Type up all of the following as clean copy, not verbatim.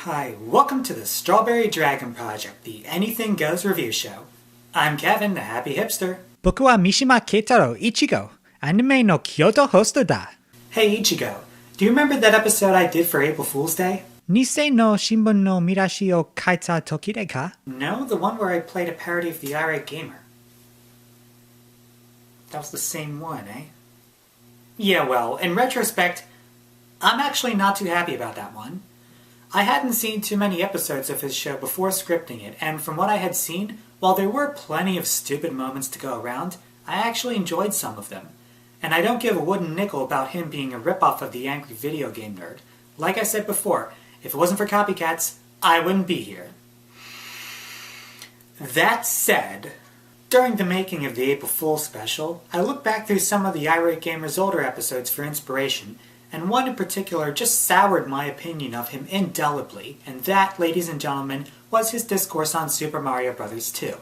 Hi, welcome to the Strawberry Dragon Project, the Anything Goes review show. I'm Kevin, the happy hipster. 僕は三島慶太郎Ichigo, アニメのKyotoホストだ。Hey Ichigo, do you remember that episode I did for April Fool's Day? 偽の新聞の見出しを書いた時でか? No, the one where I played a parody of the Irate Gamer. That was the same one, eh? Yeah, well, in retrospect, I'm actually not too happy about that one. I hadn't seen too many episodes of his show before scripting it, and from what I had seen, while there were plenty of stupid moments to go around, I actually enjoyed some of them. And I don't give a wooden nickel about him being a ripoff of the angry video game nerd. Like I said before, if it wasn't for copycats, I wouldn't be here. That said, during the making of the April Fool's special, I looked back through some of the Irate Gamer's older episodes for inspiration, and one in particular just soured my opinion of him indelibly, and that, ladies and gentlemen, was his discourse on Super Mario Bros. 2.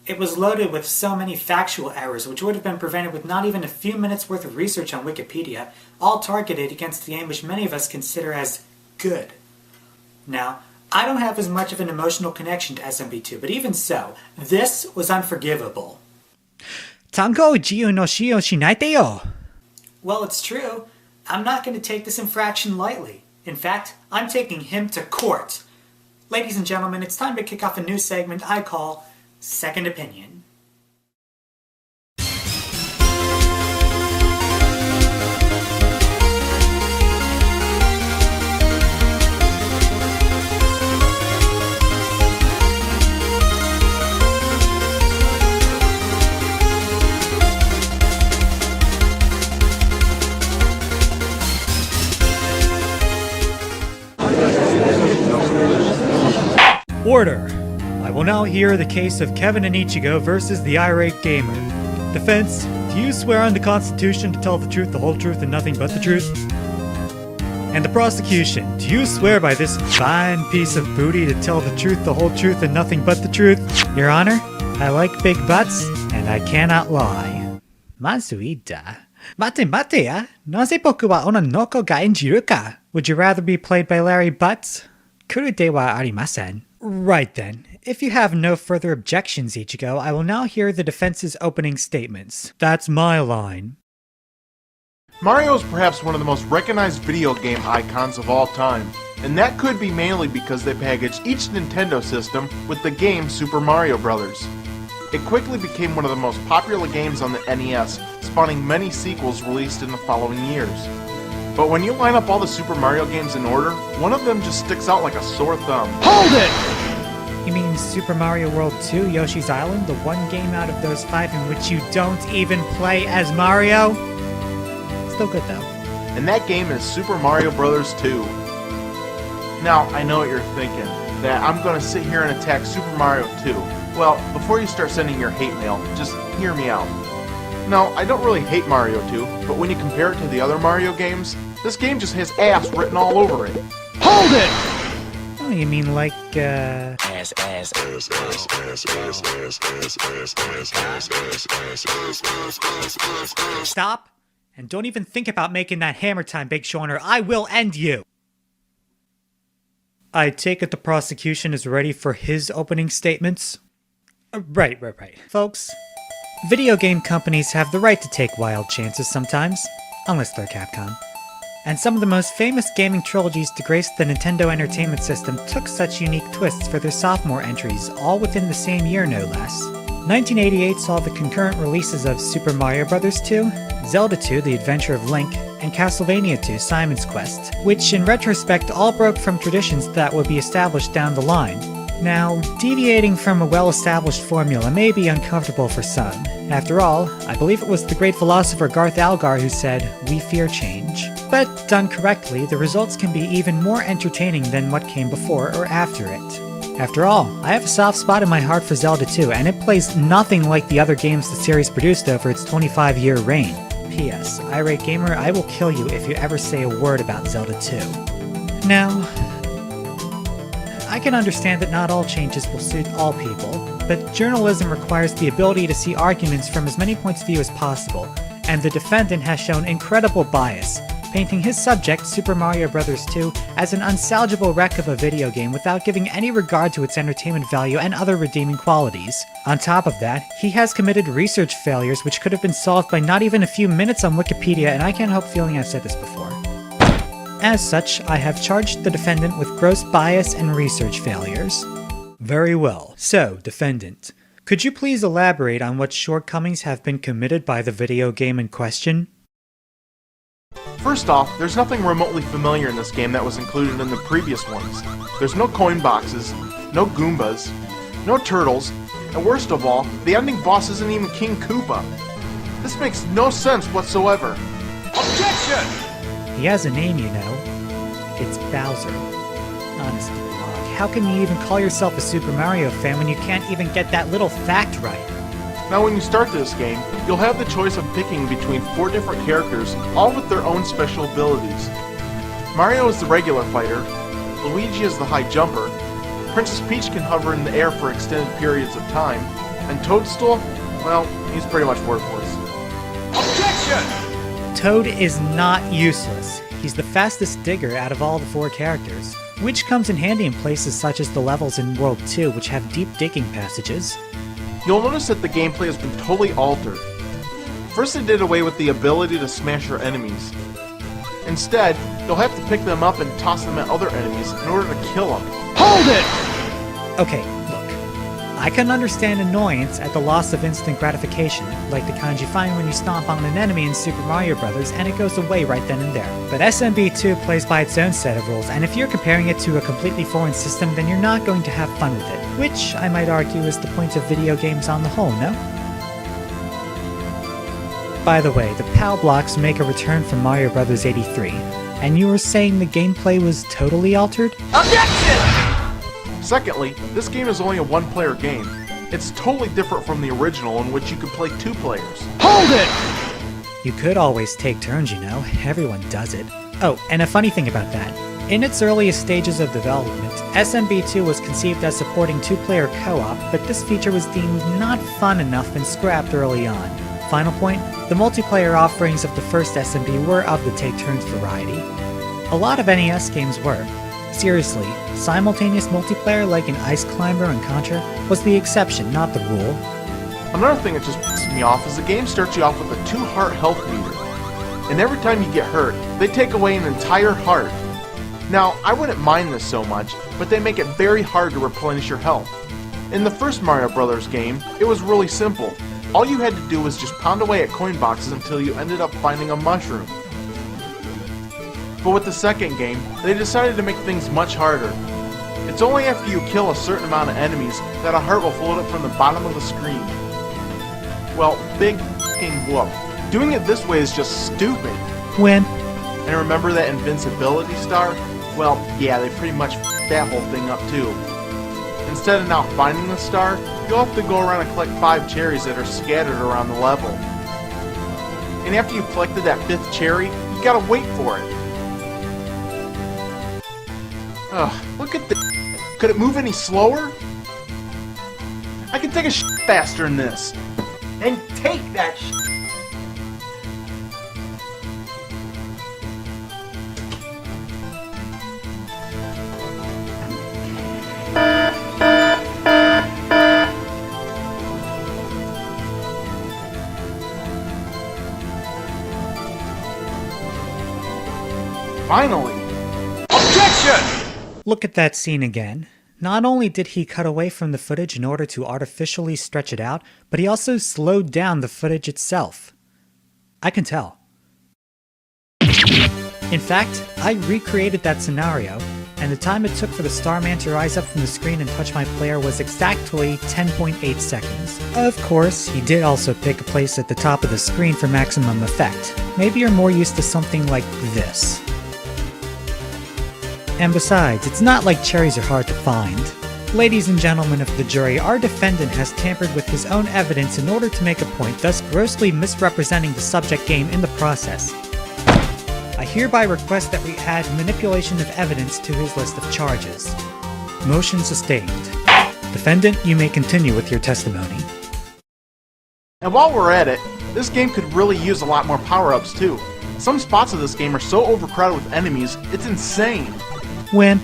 It was loaded with so many factual errors which would have been prevented with not even a few minutes worth of research on Wikipedia, all targeted against the game which many of us consider as good. Now, I don't have as much of an emotional connection to SMB2, but even so, this was unforgivable. 単語を自由の使用しないでよ. Well, it's true. I'm not going to take this infraction lightly. In fact, I'm taking him to court. Ladies and gentlemen, it's time to kick off a new segment I call Second Opinion. Order! I will now hear the case of Kevin and Ichigo versus the Irate Gamer. Defense, do you swear on the Constitution to tell the truth, the whole truth, and nothing but the truth? And the prosecution, do you swear by this fine piece of booty to tell the truth, the whole truth, and nothing but the truth? Your Honor, I like big butts, and I cannot lie. まずいだ。待て待てや。なぜ僕は女の子が演じるか? Would you rather be played by Larry Butts? 来るではありません. Right then. If you have no further objections, Ichigo, I will now hear the defense's opening statements. That's my line. Mario is perhaps one of the most recognized video game icons of all time, and that could be mainly because they packaged each Nintendo system with the game Super Mario Bros. It quickly became one of the most popular games on the NES, spawning many sequels released in the following years. But when you line up all the Super Mario games in order, one of them just sticks out like a sore thumb. Hold it! You mean Super Mario World 2 Yoshi's Island, the one game out of those 5 in which you don't even play as Mario? Still good though. And that game is Super Mario Bros. 2. Now, I know what you're thinking, that I'm gonna sit here and attack Super Mario 2. Well, before you start sending your hate mail, just hear me out. No, I don't really hate Mario 2, but when you compare it to the other Mario games, this game just has ass written all over it. Hold it! Oh, you mean like, Stop! And don't even think about making that hammer time, Big Sean, or I will end you! I take it the prosecution is ready for his opening statements? Right. Folks, video game companies have the right to take wild chances sometimes, unless they're Capcom. And some of the most famous gaming trilogies to grace the Nintendo Entertainment System took such unique twists for their sophomore entries, all within the same year no less. 1988 saw the concurrent releases of Super Mario Bros. 2, Zelda 2 The Adventure of Link, and Castlevania 2 Simon's Quest, which in retrospect all broke from traditions that would be established down the line. Now, deviating from a well-established formula may be uncomfortable for some. After all, I believe it was the great philosopher Garth Algar who said, "We fear change." But done correctly, the results can be even more entertaining than what came before or after it. After all, I have a soft spot in my heart for Zelda 2, and it plays nothing like the other games the series produced over its 25-year reign. P.S. Irate Gamer, I will kill you if you ever say a word about Zelda 2. Now, I can understand that not all changes will suit all people, but journalism requires the ability to see arguments from as many points of view as possible, and the defendant has shown incredible bias, painting his subject, Super Mario Bros. 2, as an unsalvageable wreck of a video game without giving any regard to its entertainment value and other redeeming qualities. On top of that, he has committed research failures which could have been solved by not even a few minutes on Wikipedia, and I can't help feeling I've said this before. As such, I have charged the defendant with gross bias and research failures. Very well. So, defendant, could you please elaborate on what shortcomings have been committed by the video game in question? First off, there's nothing remotely familiar in this game that was included in the previous ones. There's no coin boxes, no Goombas, no turtles, and worst of all, the ending boss isn't even King Koopa. This makes no sense whatsoever. Objection! He has a name, you know. It's Bowser. Honest to God, how can you even call yourself a Super Mario fan when you can't even get that little fact right? Now when you start this game, you'll have the choice of picking between 4 different characters, all with their own special abilities. Mario is the regular fighter, Luigi is the high jumper, Princess Peach can hover in the air for extended periods of time, and Toadstool, well, he's pretty much worthless. Objection! Toad is not useless. He's the fastest digger out of all the 4 characters, which comes in handy in places such as the levels in World 2, which have deep digging passages. You'll notice that the gameplay has been totally altered. First they did away with the ability to smash your enemies. Instead, you'll have to pick them up and toss them at other enemies in order to kill them. Hold it! Okay, look. I can understand annoyance at the loss of instant gratification, like the kind you find when you stomp on an enemy in Super Mario Bros. And it goes away right then and there. But SMB2 plays by its own set of rules, and if you're comparing it to a completely foreign system, then you're not going to have fun with it. Which, I might argue, is the point of video games on the whole, no? By the way, the PAL blocks make a return from Mario Bros. 83, and you were saying the gameplay was totally altered? Objection! Secondly, this game is only a 1-player game. It's totally different from the original in which you could play 2 players. Hold it! You could always take turns, you know. Everyone does it. Oh, and a funny thing about that. In its earliest stages of development, SMB2 was conceived as supporting 2-player co-op, but this feature was deemed not fun enough and scrapped early on. Final point, the multiplayer offerings of the first SMB were of the take-turns variety. A lot of NES games were. Seriously, simultaneous multiplayer like in Ice Climber and Contra was the exception, not the rule. Another thing that just pisses me off is the game starts you off with a 2-heart health meter. And every time you get hurt, they take away an entire heart. Now, I wouldn't mind this so much, but they make it very hard to replenish your health. In the first Mario Bros. Game, it was really simple. All you had to do was just pound away at coin boxes until you ended up finding a mushroom. But with the second game, they decided to make things much harder. It's only after you kill a certain amount of enemies that a heart will float up from the bottom of the screen. Well, big f***ing whoop. Doing it this way is just stupid. When? And remember that invincibility star? Well, yeah, they pretty much f***ed that whole thing up too. Instead of now finding the star, you'll have to go around and collect 5 cherries that are scattered around the level. And after you've collected that 5th cherry, you gotta wait for it. Ugh, look at this. Could it move any slower? I can take a shit faster than this. Then take that shit. Finally! Objection! Look at that scene again. Not only did he cut away from the footage in order to artificially stretch it out, but he also slowed down the footage itself. I can tell. In fact, I recreated that scenario, and the time it took for the Starman to rise up from the screen and touch my player was exactly 10.8 seconds. Of course, he did also pick a place at the top of the screen for maximum effect. Maybe you're more used to something like this. And besides, it's not like cherries are hard to find. Ladies and gentlemen of the jury, our defendant has tampered with his own evidence in order to make a point, thus grossly misrepresenting the subject game in the process. I hereby request that we add manipulation of evidence to his list of charges. Motion sustained. Defendant, you may continue with your testimony. And while we're at it, this game could really use a lot more power-ups too. Some spots of this game are so overcrowded with enemies, it's insane. Wimp.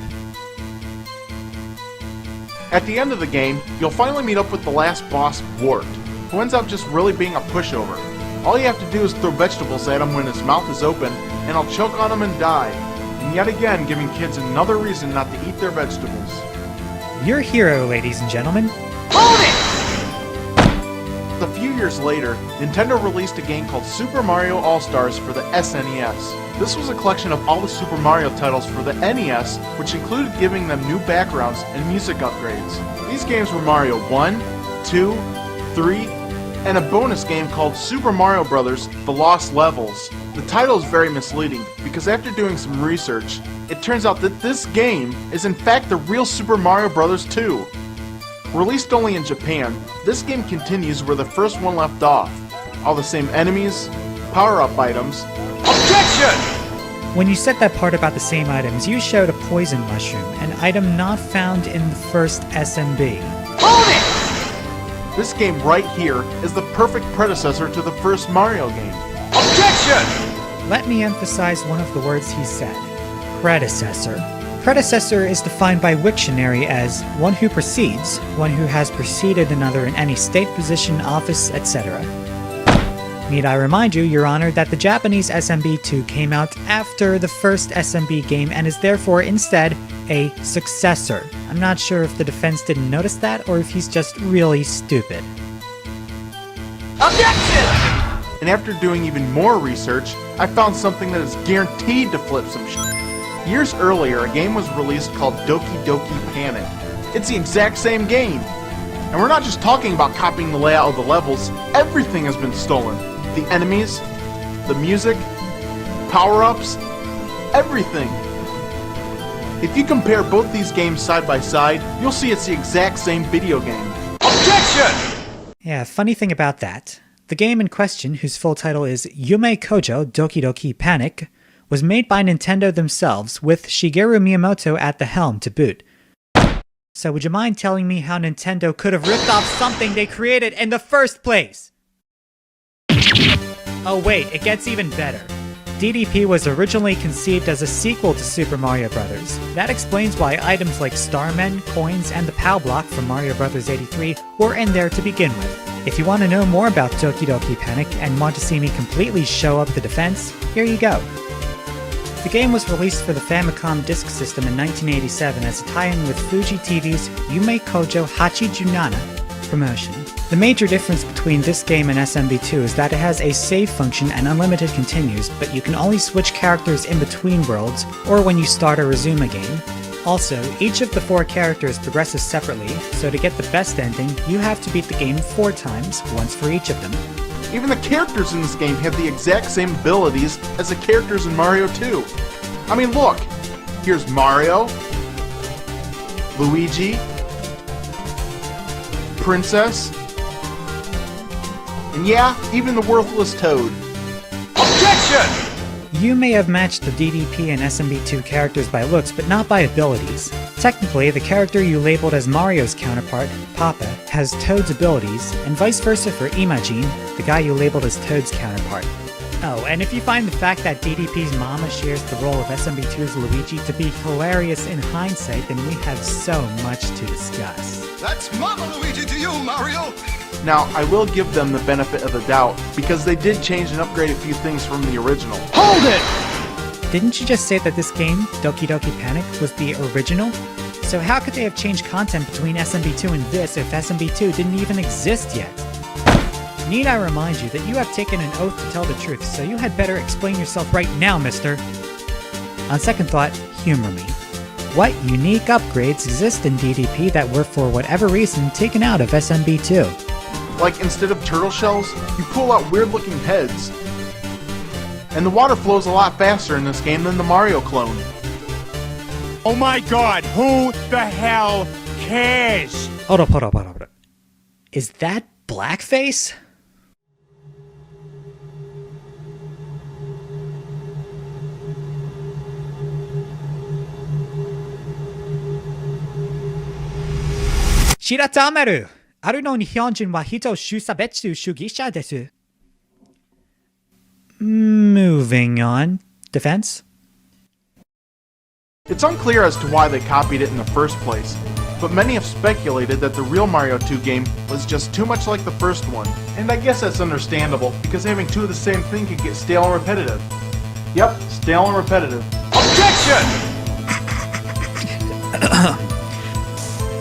At the end of the game, you'll finally meet up with the last boss, Wart, who ends up just really being a pushover. All you have to do is throw vegetables at him when his mouth is open, and he'll choke on them and die. And yet again, giving kids another reason not to eat their vegetables. Your hero, ladies and gentlemen. Hold it! A few years later, Nintendo released a game called Super Mario All-Stars for the SNES. This was a collection of all the Super Mario titles for the NES, which included giving them new backgrounds and music upgrades. These games were Mario 1, 2, 3, and a bonus game called Super Mario Bros. The Lost Levels. The title is very misleading, because after doing some research, it turns out that this game is in fact the real Super Mario Bros. 2. Released only in Japan, this game continues where the first one left off. All the same enemies, power-up items. OBJECTION! When you said that part about the same items, you showed a poison mushroom, an item not found in the first SMB. Hold it! This game right here is the perfect predecessor to the first Mario game. OBJECTION! Let me emphasize one of the words he said. Predecessor. Predecessor is defined by Wiktionary as one who precedes, one who has preceded another in any state, position, office, etc. Need I remind you, Your Honor, that the Japanese SMB2 came out after the first SMB game and is therefore instead a successor. I'm not sure if the defense didn't notice that or if he's just really stupid. Objection! And after doing even more research, I found something that is guaranteed to flip some shit. Years earlier, a game was released called Doki Doki Panic. It's the exact same game. And we're not just talking about copying the layout of the levels, everything has been stolen. The enemies, the music, power-ups, everything. If you compare both these games side by side, you'll see it's the exact same video game. OBJECTION! Yeah, funny thing about that. The game in question, whose full title is Yume Kojo Doki Doki Panic, was made by Nintendo themselves, with Shigeru Miyamoto at the helm to boot. So would you mind telling me how Nintendo could have ripped off something they created in the first place? Oh wait, it gets even better. DDP was originally conceived as a sequel to Super Mario Bros. That explains why items like Starmen, coins, and the POW block from Mario Bros. 83 were in there to begin with. If you want to know more about Doki Doki Panic and want to see me completely show up the defense, here you go. The game was released for the Famicom Disk System in 1987 as a tie-in with Fuji TV's Yume Kojo Hachi Junana promotion. The major difference between this game and SMB2 is that it has a save function and unlimited continues, but you can only switch characters in between worlds or when you start or resume a game. Also, each of the 4 characters progresses separately, so to get the best ending, you have to beat the game 4 times, once for each of them. Even the characters in this game have the exact same abilities as the characters in Mario 2. I mean, look! Here's Mario, Luigi, Princess, and yeah, even the worthless Toad. OBJECTION! You may have matched the DDP and SMB2 characters by looks, but not by abilities. Technically, the character you labeled as Mario's counterpart, Papa, has Toad's abilities, and vice versa for Imagine, the guy you labeled as Toad's counterpart. Oh, and if you find the fact that DDP's mama shares the role of SMB2's Luigi to be hilarious in hindsight, then we have so much to discuss. That's Mama Luigi to you, Mario! Now, I will give them the benefit of the doubt, because they did change and upgrade a few things from the original. Hold it! Didn't you just say that this game, Doki Doki Panic, was the original? So how could they have changed content between SMB2 and this if SMB2 didn't even exist yet? Need I remind you that you have taken an oath to tell the truth, so you had better explain yourself right now, mister. On second thought, humor me. What unique upgrades exist in DDP that were for whatever reason taken out of SMB2? Like, instead of turtle shells, you pull out weird-looking heads. And the water flows a lot faster in this game than the Mario clone. Oh my god, who the hell cares? Hold up. Is that blackface? Shiratamaru! あるの日本人は人を種差別主義者です。Moving on. Defense? It's unclear as to why they copied it in the first place, but many have speculated that the real Mario 2 game was just too much like the first one. And I guess that's understandable, because having two of the same thing can get stale and repetitive. Yep, stale and repetitive. Objection!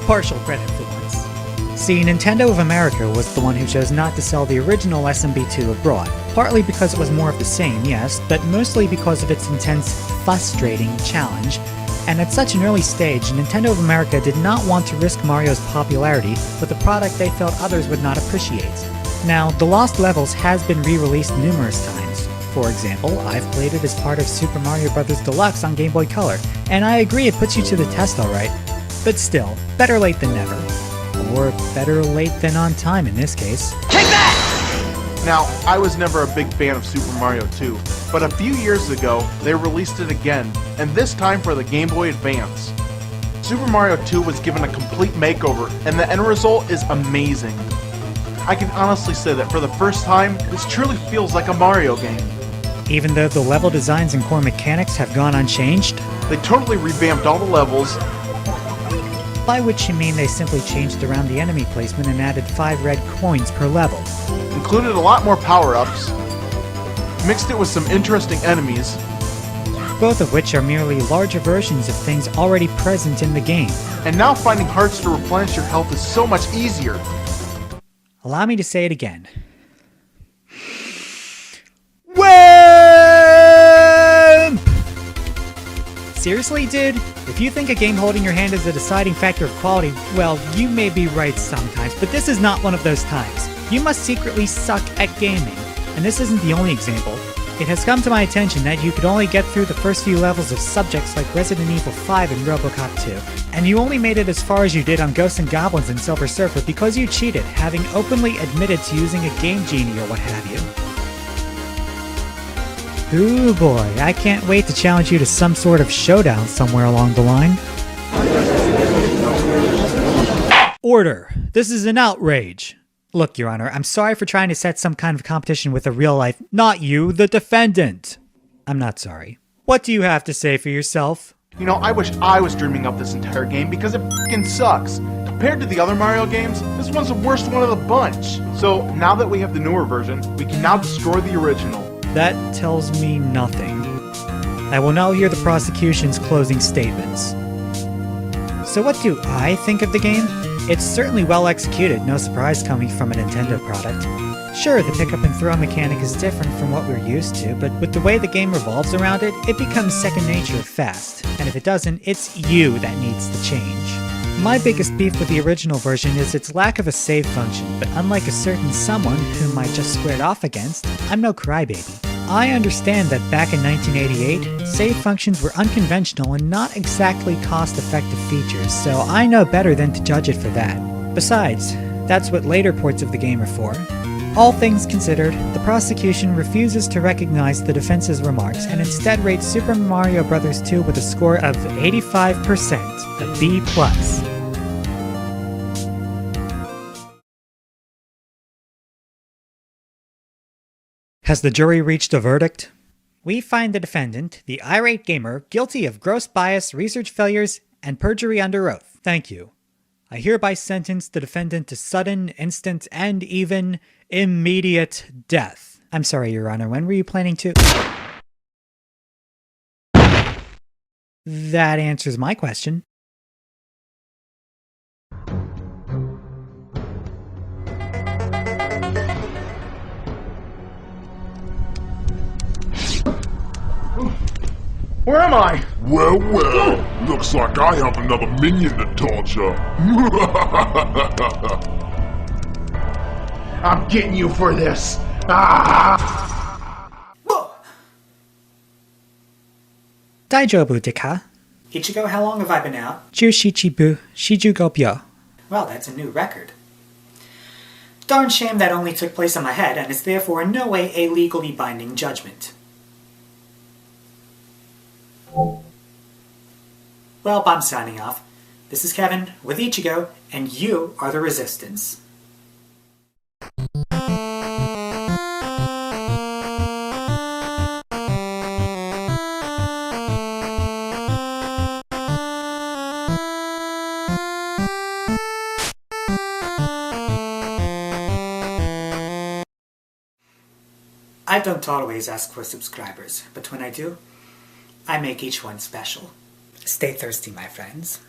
Partial credit for once. See, Nintendo of America was the one who chose not to sell the original SMB2 abroad, partly because it was more of the same, yes, but mostly because of its intense, frustrating challenge. And at such an early stage, Nintendo of America did not want to risk Mario's popularity with a product they felt others would not appreciate. Now, The Lost Levels has been re-released numerous times. For example, I've played it as part of Super Mario Bros. Deluxe on Game Boy Color, and I agree it puts you to the test alright. But still, better late than never. Or better late than on time in this case. Take that! Now, I was never a big fan of Super Mario 2, but a few years ago, they released it again, and this time for the Game Boy Advance. Super Mario 2 was given a complete makeover, and the end result is amazing. I can honestly say that for the first time, this truly feels like a Mario game. Even though the level designs and core mechanics have gone unchanged? They totally revamped all the levels, By which you mean they simply changed around the enemy placement and added 5 red coins per level. included a lot more power-ups, mixed it with some interesting enemies, Both of which are merely larger versions of things already present in the game. and now finding hearts to replenish your health is so much easier. Allow me to say it again. Wham! Seriously, dude? If you think a game holding your hand is a deciding factor of quality, well, you may be right sometimes, but this is not one of those times. You must secretly suck at gaming. And this isn't the only example. It has come to my attention that you could only get through the first few levels of subjects like Resident Evil 5 and RoboCop 2, and you only made it as far as you did on Ghosts and Goblins and Silver Surfer because you cheated, having openly admitted to using a Game Genie or what have you. Ooh boy, I can't wait to challenge you to some sort of showdown somewhere along the line. Order! This is an outrage! Look, Your Honor, I'm sorry for trying to set some kind of competition with a real-life— not you, the defendant! I'm not sorry. What do you have to say for yourself? You know, I wish I was dreaming up this entire game because it f***ing sucks. Compared to the other Mario games, this one's the worst one of the bunch. So, now that we have the newer version, we can now destroy the original. That tells me nothing. I will now hear the prosecution's closing statements. So what do I think of the game? It's certainly well executed, no surprise coming from a Nintendo product. Sure, the pick up and throw mechanic is different from what we're used to, but with the way the game revolves around it, it becomes second nature fast. And if it doesn't, it's you that needs to change. My biggest beef with the original version is its lack of a save function, but unlike a certain someone whom I just squared off against, I'm no crybaby. I understand that back in 1988, save functions were unconventional and not exactly cost-effective features, so I know better than to judge it for that. Besides, that's what later ports of the game are for. All things considered, the prosecution refuses to recognize the defense's remarks and instead rates Super Mario Bros. 2 with a score of 85%, a B+. Has the jury reached a verdict? We find the defendant, the irate gamer, guilty of gross bias, research failures, and perjury under oath. Thank you. I hereby sentence the defendant to sudden, instant, and even immediate death. I'm sorry, Your Honor, when were you planning to— That answers my question. Where am I? Well, looks like I have another minion to torture. I'm getting you for this. Ah! Daijobu deka? Ichigo, how long have I been out? Jushichibu Shijugobyo. Well, that's a new record. Darn shame that only took place in my head and is therefore in no way a legally binding judgment. Well, I'm signing off. This is Kevin with Ichigo, and you are the Resistance. I don't always ask for subscribers, but when I do, I make each one special. Stay thirsty, my friends.